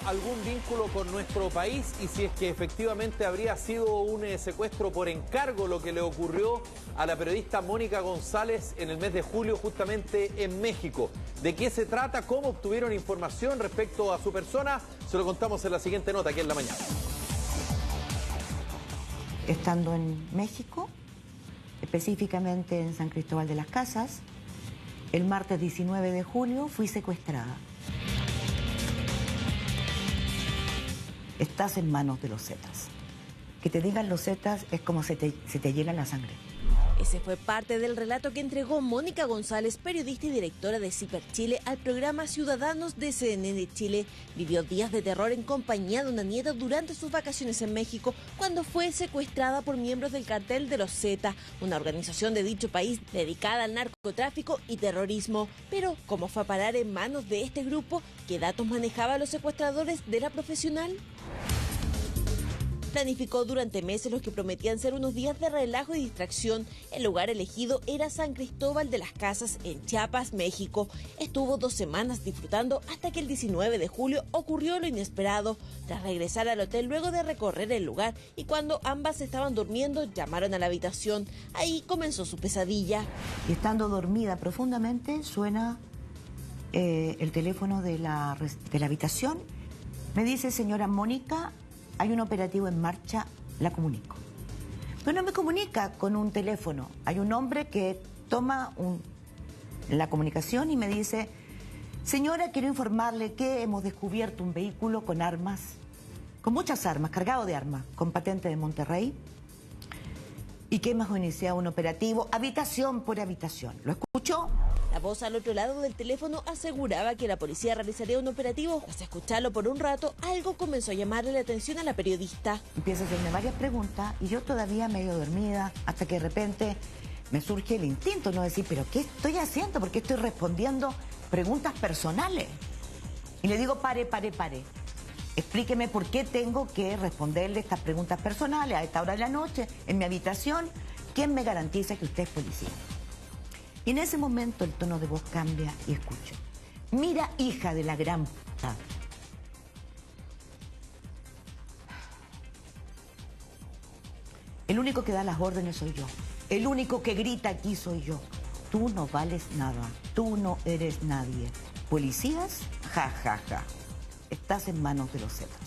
algún vínculo con nuestro país y si es que efectivamente habría sido un secuestro por encargo lo que le ocurrió a la periodista Mónica González en el mes de julio justamente en México. ¿De qué se trata? ¿Cómo obtuvieron información respecto a su persona? Se lo contamos en la siguiente nota, aquí en La Mañana. Estando en México, específicamente en San Cristóbal de las Casas, el martes 19 de julio fui secuestrada. Estás en manos de los Zetas. Que te digan los Zetas es como se te hiela la sangre. Ese fue parte del relato que entregó Mónica González, periodista y directora de CIPER Chile, al programa Ciudadanos de CNN Chile. Vivió días de terror en compañía de una nieta durante sus vacaciones en México, cuando fue secuestrada por miembros del cartel de los Zetas, una organización de dicho país dedicada al narcotráfico y terrorismo. Pero, ¿cómo fue a parar en manos de este grupo? ¿Qué datos manejaban los secuestradores de la profesional? Planificó durante meses los que prometían ser unos días de relajo y distracción. El lugar elegido era San Cristóbal de las Casas, en Chiapas, México. Estuvo 2 semanas disfrutando hasta que el 19 de julio ocurrió lo inesperado. Tras regresar al hotel luego de recorrer el lugar y cuando ambas estaban durmiendo, llamaron a la habitación. Ahí comenzó su pesadilla. Y estando dormida profundamente, suena el teléfono de la habitación. Me dice: señora Mónica, hay un operativo en marcha, la comunico. Pero no me comunica con un teléfono. Hay un hombre que toma la comunicación y me dice: señora, quiero informarle que hemos descubierto un vehículo con armas, con muchas armas, cargado de armas, con patente de Monterrey, y que hemos iniciado un operativo habitación por habitación. ¿Lo escuchó? La voz al otro lado del teléfono aseguraba que la policía realizaría un operativo. Tras escucharlo por un rato, algo comenzó a llamarle la atención a la periodista. Empieza a hacerme varias preguntas y yo todavía medio dormida, hasta que de repente me surge el instinto, no decir, ¿pero qué estoy haciendo? ¿Por qué estoy respondiendo preguntas personales? Y le digo: pare. Explíqueme por qué tengo que responderle estas preguntas personales a esta hora de la noche, en mi habitación. ¿Quién me garantiza que usted es policía? Y en ese momento el tono de voz cambia y escucho: mira, hija de la gran puta. El único que da las órdenes soy yo. El único que grita aquí soy yo. Tú no vales nada. Tú no eres nadie. ¿Policías? Ja. Estás en manos de los Zetas.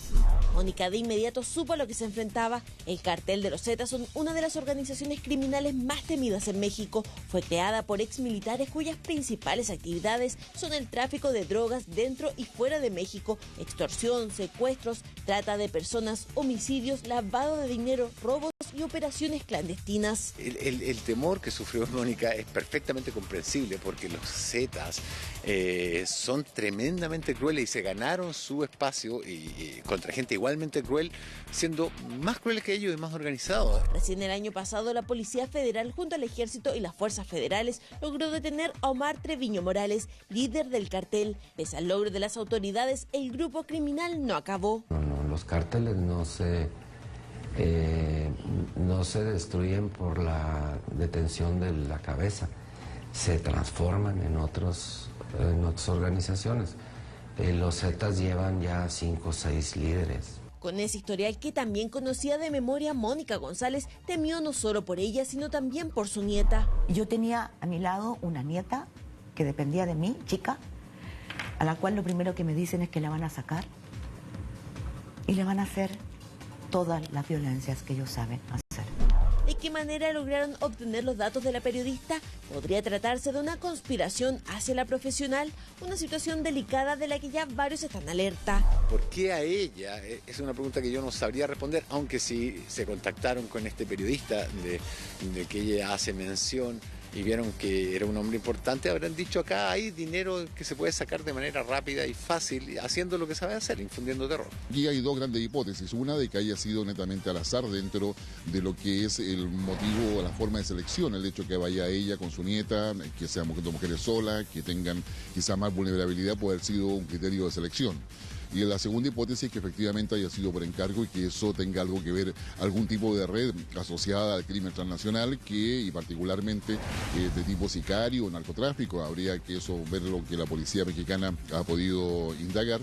Mónica de inmediato supo a lo que se enfrentaba. El cartel de los Zetas son una de las organizaciones criminales más temidas en México. Fue creada por exmilitares cuyas principales actividades son el tráfico de drogas dentro y fuera de México, extorsión, secuestros, trata de personas, homicidios, lavado de dinero, robos y operaciones clandestinas. El temor que sufrió Mónica es perfectamente comprensible, porque los Zetas son tremendamente crueles y se ganaron su espacio y contra gente igualmente cruel, siendo más crueles que ellos y más organizados. Recién el año pasado, la Policía Federal junto al Ejército y las Fuerzas Federales logró detener a Omar Treviño Morales, líder del cartel. Pese al logro de las autoridades, el grupo criminal no acabó. Los cárteles no se destruyen por la detención de la cabeza, se transforman en otras organizaciones. Los Zetas llevan ya 5 o 6 líderes. Con ese historial que también conocía de memoria, Mónica González temió no solo por ella, sino también por su nieta. Yo tenía a mi lado una nieta que dependía de mí, chica, a la cual lo primero que me dicen es que la van a sacar y le van a hacer todas las violencias que ellos saben hacer. ¿De qué manera lograron obtener los datos de la periodista? ¿Podría tratarse de una conspiración hacia la profesional? Una situación delicada de la que ya varios están alerta. ¿Por qué a ella? Es una pregunta que yo no sabría responder, aunque sí se contactaron con este periodista de que ella hace mención y vieron que era un hombre importante. Habrán dicho: acá hay dinero que se puede sacar de manera rápida y fácil, haciendo lo que sabe hacer, infundiendo terror. Aquí hay 2 grandes hipótesis. Una, de que haya sido netamente al azar dentro de lo que es el motivo, la forma de selección, el hecho de que vaya ella con su nieta, que sean mujeres solas, que tengan quizá más vulnerabilidad, puede haber sido un criterio de selección. Y la segunda hipótesis es que efectivamente haya sido por encargo y que eso tenga algo que ver, algún tipo de red asociada al crimen transnacional, y particularmente de tipo sicario o narcotráfico. Habría que ver lo que la policía mexicana ha podido indagar.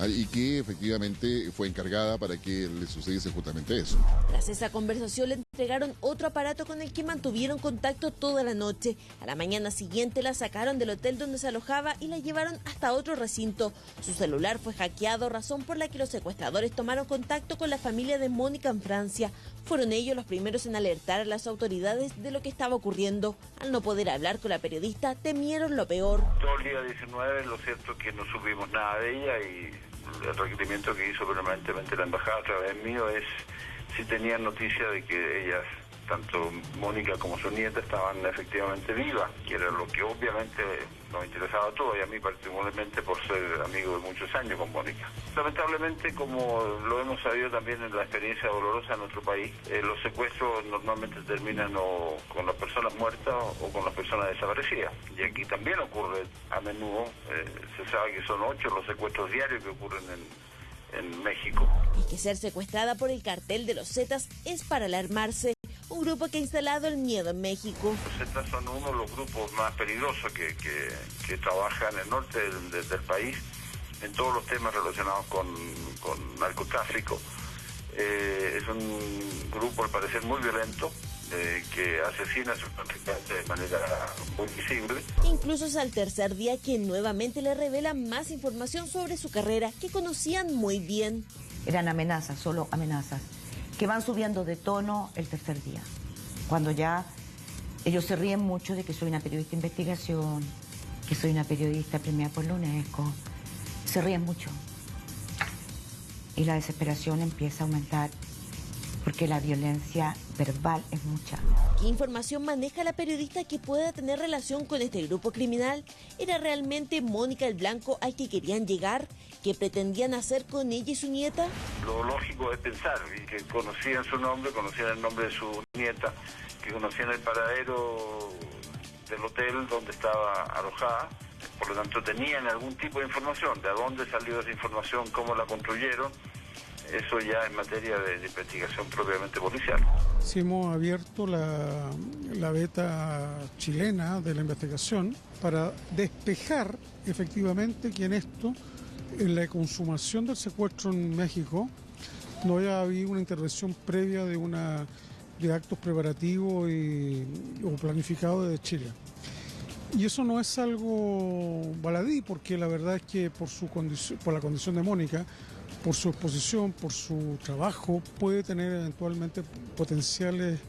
y que efectivamente fue encargada para que le sucediese justamente eso. Tras esa conversación le entregaron otro aparato con el que mantuvieron contacto toda la noche. A la mañana siguiente la sacaron del hotel donde se alojaba y la llevaron hasta otro recinto. Su celular fue hackeado, razón por la que los secuestradores tomaron contacto con la familia de Mónica en Francia. Fueron ellos los primeros en alertar a las autoridades de lo que estaba ocurriendo. Al no poder hablar con la periodista, temieron lo peor. Todo el día 19, lo cierto es que no supimos nada de ella y el requerimiento que hizo permanentemente la embajada a través mío es si tenían noticia de que ellas, tanto Mónica como su nieta, estaban efectivamente vivas, que era lo que obviamente nos interesaba a todos y a mí particularmente por ser amigo de muchos años con Mónica. Lamentablemente, como lo hemos sabido también en la experiencia dolorosa en nuestro país, los secuestros normalmente terminan o con las personas muertas o con las personas desaparecidas. Y aquí también ocurre a menudo, se sabe que son 8 los secuestros diarios que ocurren en México. Y que ser secuestrada por el cartel de los Zetas es para alarmarse. Un grupo que ha instalado el miedo en México. Los Zetas son uno de los grupos más peligrosos que trabajan en el norte del país en todos los temas relacionados con narcotráfico. Es un grupo al parecer muy violento, que asesina a sus traficantes de manera muy visible. Incluso es al tercer día que nuevamente le revelan más información sobre su carrera que conocían muy bien. Eran amenazas, solo amenazas, que van subiendo de tono el tercer día. Cuando ya ellos se ríen mucho de que soy una periodista de investigación, que soy una periodista premiada por la UNESCO, se ríen mucho. Y la desesperación empieza a aumentar porque la violencia verbal es mucha. ¿Qué información maneja la periodista que pueda tener relación con este grupo criminal? ¿Era realmente Mónica el blanco al que querían llegar? ¿Qué pretendían hacer con ella y su nieta? Lo lógico es pensar que conocían su nombre, conocían el nombre de su nieta, que conocían el paradero del hotel donde estaba alojada. Por lo tanto, tenían algún tipo de información. ¿De dónde salió esa información? ¿Cómo la construyeron? Eso ya en materia de investigación propiamente policial. Sí, hemos abierto la beta chilena de la investigación para despejar efectivamente que en esto, en la consumación del secuestro en México, no haya habido una intervención previa de actos preparativos o planificados de Chile. Y eso no es algo baladí, porque la verdad es que por la condición de Mónica, por su exposición, por su trabajo, puede tener eventualmente potenciales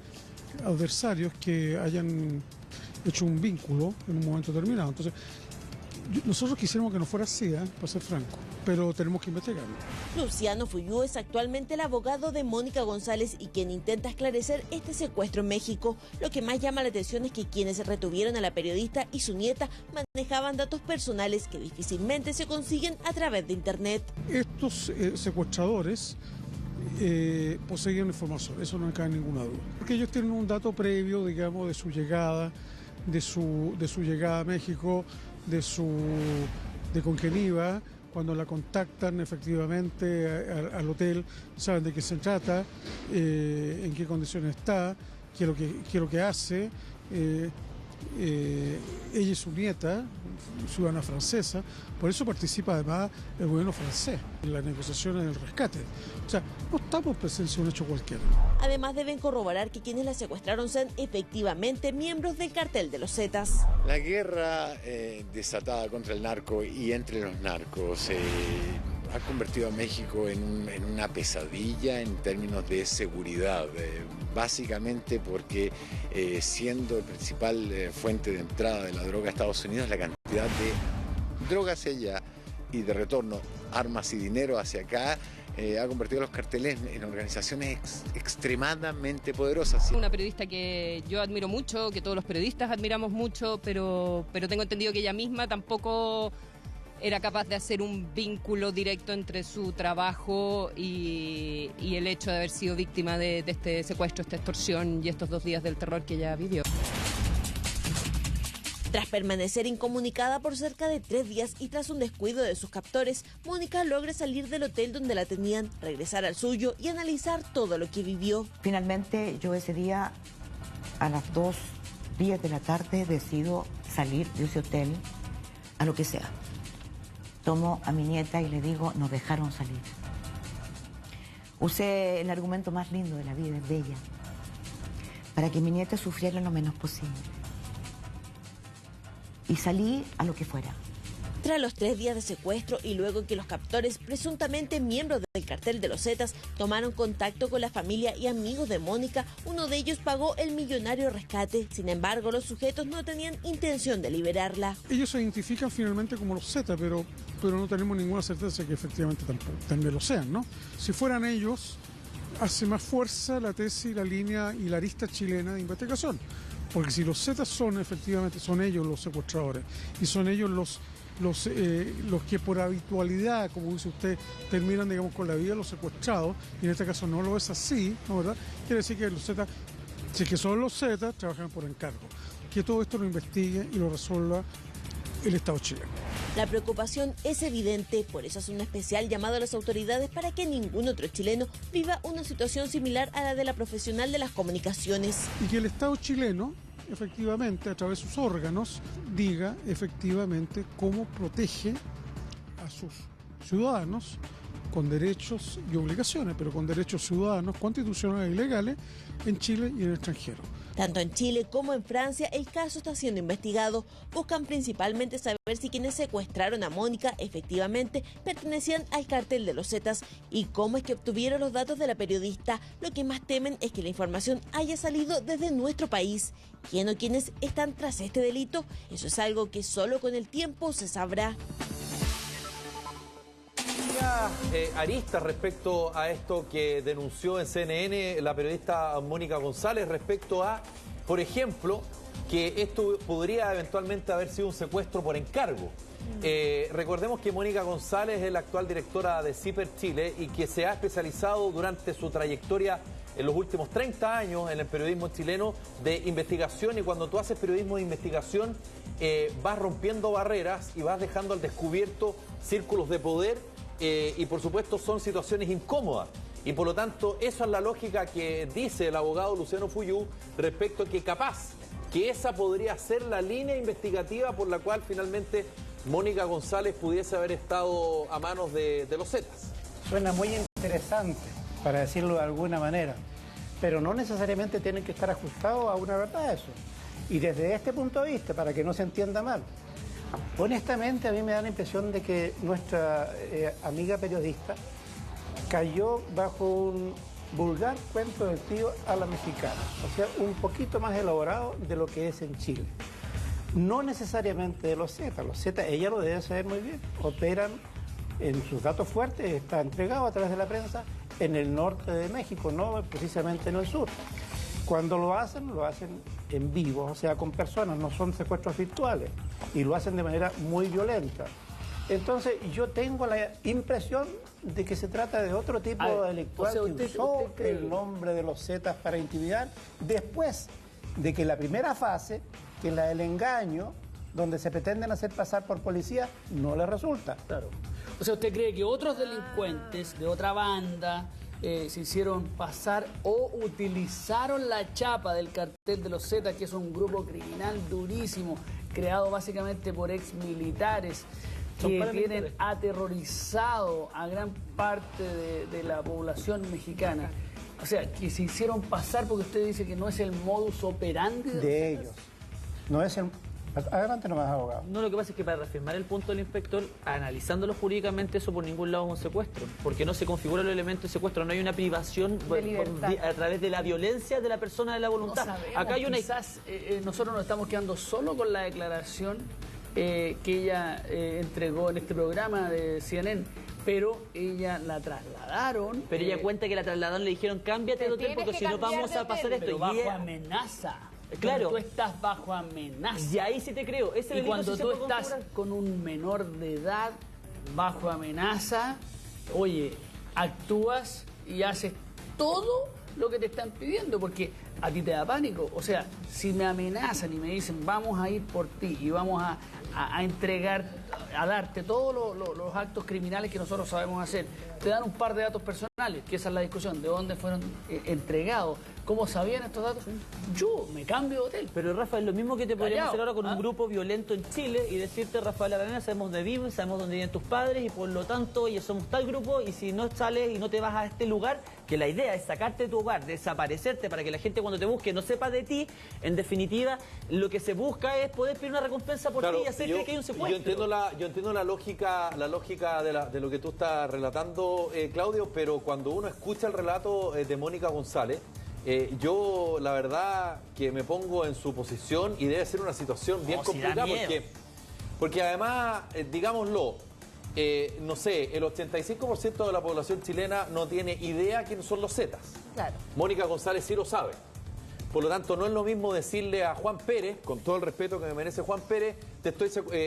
adversarios que hayan hecho un vínculo en un momento determinado. Entonces, nosotros quisiéramos que no fuera así, para ser franco, pero tenemos que investigarlo. Luciano Fuyú es actualmente el abogado de Mónica González y quien intenta esclarecer este secuestro en México. Lo que más llama la atención es que quienes retuvieron a la periodista y su nieta manejaban datos personales que difícilmente se consiguen a través de Internet. Estos secuestradores poseían información, eso no me cabe ninguna duda. Porque ellos tienen un dato previo, digamos, de su llegada, de su llegada a México, de con quién iba, cuando la contactan efectivamente al hotel, saben de qué se trata, en qué condiciones está, qué es lo que hace. Ella y su nieta, ciudadana francesa, por eso participa además el gobierno francés en las negociaciones del rescate. O sea, no estamos en presencia de un hecho cualquiera. Además deben corroborar que quienes la secuestraron sean efectivamente miembros del cartel de los Zetas. La guerra desatada contra el narco y entre los narcos ha convertido a México en una pesadilla en términos de seguridad, básicamente porque siendo el principal fuente de entrada de la droga a Estados Unidos, la cantidad de drogas allá y de retorno, armas y dinero hacia acá, ha convertido a los carteles en organizaciones extremadamente poderosas. Una periodista que yo admiro mucho, que todos los periodistas admiramos mucho, pero tengo entendido que ella misma tampoco era capaz de hacer un vínculo directo entre su trabajo y el hecho de haber sido víctima de este secuestro, esta extorsión y estos 2 días del terror que ella vivió. Tras permanecer incomunicada por cerca de 3 días y tras un descuido de sus captores, Mónica logra salir del hotel donde la tenían, regresar al suyo y analizar todo lo que vivió. Finalmente, yo ese día, a las 2:10 de la tarde, decido salir de ese hotel a lo que sea. tomo a mi nieta y le digo, nos dejaron salir. Usé el argumento más lindo de la vida, es bella, para que mi nieta sufriera lo menos posible. Y salí a lo que fuera. Tras los 3 días de secuestro y luego que los captores, presuntamente miembros del cartel de los Zetas, tomaron contacto con la familia y amigos de Mónica, uno de ellos pagó el millonario rescate. Sin embargo, los sujetos no tenían intención de liberarla. Ellos se identifican finalmente como los Zetas, pero no tenemos ninguna certeza de que efectivamente también lo sean, ¿no? Si fueran ellos, hace más fuerza la tesis, la línea y la arista chilena de investigación. Porque si los Zetas son efectivamente, son ellos los secuestradores y son ellos los que por habitualidad, como dice usted, terminan, digamos, con la vida de los secuestrados, y en este caso no lo es así, ¿no, verdad? Quiere decir que los Zetas, si es que son los Zetas, trabajan por encargo. Que todo esto lo investigue y lo resuelva el Estado chileno. La preocupación es evidente, por eso es un especial llamado a las autoridades para que ningún otro chileno viva una situación similar a la de la profesional de las comunicaciones. Y que el Estado chileno, efectivamente, a través de sus órganos, diga efectivamente cómo protege a sus ciudadanos con derechos y obligaciones, pero con derechos ciudadanos constitucionales y legales en Chile y en el extranjero. Tanto en Chile como en Francia el caso está siendo investigado. Buscan principalmente saber si quienes secuestraron a Mónica efectivamente pertenecían al cartel de los Zetas y cómo es que obtuvieron los datos de la periodista. Lo que más temen es que la información haya salido desde nuestro país. ¿Quién o quiénes están tras este delito? Eso es algo que solo con el tiempo se sabrá. Aristas respecto a esto que denunció en CNN la periodista Mónica González respecto a, por ejemplo, que esto podría eventualmente haber sido un secuestro por encargo. Recordemos que Mónica González es la actual directora de CIPER Chile y que se ha especializado durante su trayectoria en los últimos 30 años en el periodismo chileno de investigación, y cuando tú haces periodismo de investigación vas rompiendo barreras y vas dejando al descubierto círculos de poder. Y por supuesto son situaciones incómodas y por lo tanto esa es la lógica que dice el abogado Luciano Fuyú respecto a que capaz que esa podría ser la línea investigativa por la cual finalmente Mónica González pudiese haber estado a manos de los Zetas. Suena muy interesante, para decirlo de alguna manera, pero no necesariamente tienen que estar ajustados a una verdad eso. Y desde este punto de vista, para que no se entienda mal, honestamente, a mí me da la impresión de que nuestra amiga periodista cayó bajo un vulgar cuento del tío a la mexicana, o sea, un poquito más elaborado de lo que es en Chile. No necesariamente de los Zetas, ella lo debe saber muy bien, operan en sus datos fuertes, está entregado a través de la prensa en el norte de México, no precisamente en el sur. Cuando lo hacen en vivo, o sea, con personas, no son secuestros virtuales, y lo hacen de manera muy violenta. Entonces, yo tengo la impresión de que se trata de otro tipo de delictual, o sea, que usó el nombre de los Zetas para intimidar, después de que la primera fase, que es la del engaño, donde se pretenden hacer pasar por policía, no les resulta. Claro. O sea, ¿usted cree que otros delincuentes de otra banda se hicieron pasar o utilizaron la chapa del cartel de los Zetas, que es un grupo criminal durísimo, creado básicamente por exmilitares, que tienen aterrorizado a gran parte de la población mexicana? O sea, que se hicieron pasar, porque usted dice que no es el modus operandi de ellos. No es el... Adelante nomás, abogado. No, lo que pasa es que para reafirmar el punto del inspector, analizándolo jurídicamente, eso por ningún lado es un secuestro, porque no se configura el elemento de secuestro, no hay una privación a través de la violencia de la persona de la voluntad. No sabemos, acá hay una... quizás nosotros nos estamos quedando solo con la declaración que ella entregó en este programa de CNN, pero ella la trasladaron. Pero ella cuenta que la trasladaron, le dijeron cámbiate de hotel porque si no vamos a pasar esto. Pero bajo amenaza. Claro. Cuando tú estás bajo amenaza. Y ahí sí te creo. Y cuando tú estás con un menor de edad bajo amenaza, oye, actúas y haces todo lo que te están pidiendo, porque a ti te da pánico. O sea, si me amenazan y me dicen vamos a ir por ti y vamos a a entregar, a darte todos los actos criminales que nosotros sabemos hacer. Te dan un par de datos personales, que esa es la discusión, de dónde fueron entregados, cómo sabían estos datos. Yo me cambio de hotel. Pero Rafa, es lo mismo que te podríamos hacer ahora con un grupo violento en Chile y decirte, Rafael Aravena, sabemos dónde vives, sabemos dónde viven tus padres y por lo tanto, oye, somos tal grupo y si no sales y no te vas a este lugar, que la idea es sacarte de tu hogar, desaparecerte para que la gente cuando te busque no sepa de ti, en definitiva, lo que se busca es poder pedir una recompensa por ti y hacer que hay un secuestro. Yo entiendo la lógica de lo que tú estás relatando, Claudio, pero cuando uno escucha el relato de Mónica González, yo la verdad que me pongo en su posición y debe ser una situación bien complicada porque además, digámoslo, no sé, el 85% de la población chilena no tiene idea quiénes son los Zetas. Claro. Mónica González sí lo sabe. Por lo tanto, no es lo mismo decirle a Juan Pérez, con todo el respeto que me merece Juan Pérez,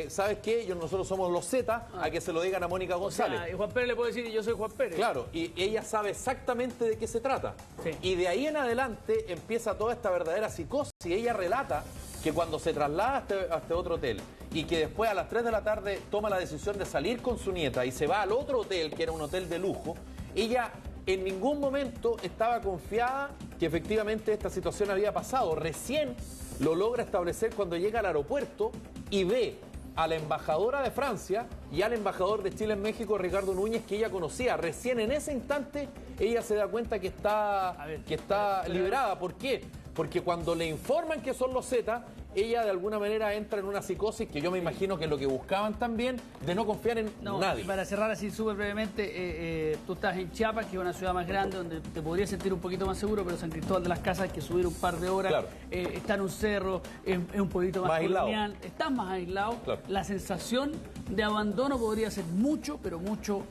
¿sabes qué? Nosotros somos los Zetas, a que se lo digan a Mónica González. O sea, y Juan Pérez le puede decir, yo soy Juan Pérez. Claro, y ella sabe exactamente de qué se trata. Sí. Y de ahí en adelante empieza toda esta verdadera psicosis. Y ella relata que cuando se traslada a este otro hotel y que después a las 3 de la tarde toma la decisión de salir con su nieta y se va al otro hotel, que era un hotel de lujo, ella en ningún momento estaba confiada que efectivamente esta situación había pasado. Recién lo logra establecer cuando llega al aeropuerto y ve a la embajadora de Francia y al embajador de Chile en México, Ricardo Núñez, que ella conocía. Recién en ese instante ella se da cuenta que está liberada. ¿Por qué? Porque cuando le informan que son los Zetas, ella de alguna manera entra en una psicosis que yo me imagino que es lo que buscaban también, de no confiar en nadie. Para cerrar así súper brevemente, tú estás en Chiapas, que es una ciudad más grande, donde te podrías sentir un poquito más seguro, pero San Cristóbal de las Casas hay que subir un par de horas, claro. Está en un cerro, es un poquito más colonial, estás más aislado, claro. La sensación de abandono podría ser mucho, pero mucho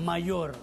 mayor.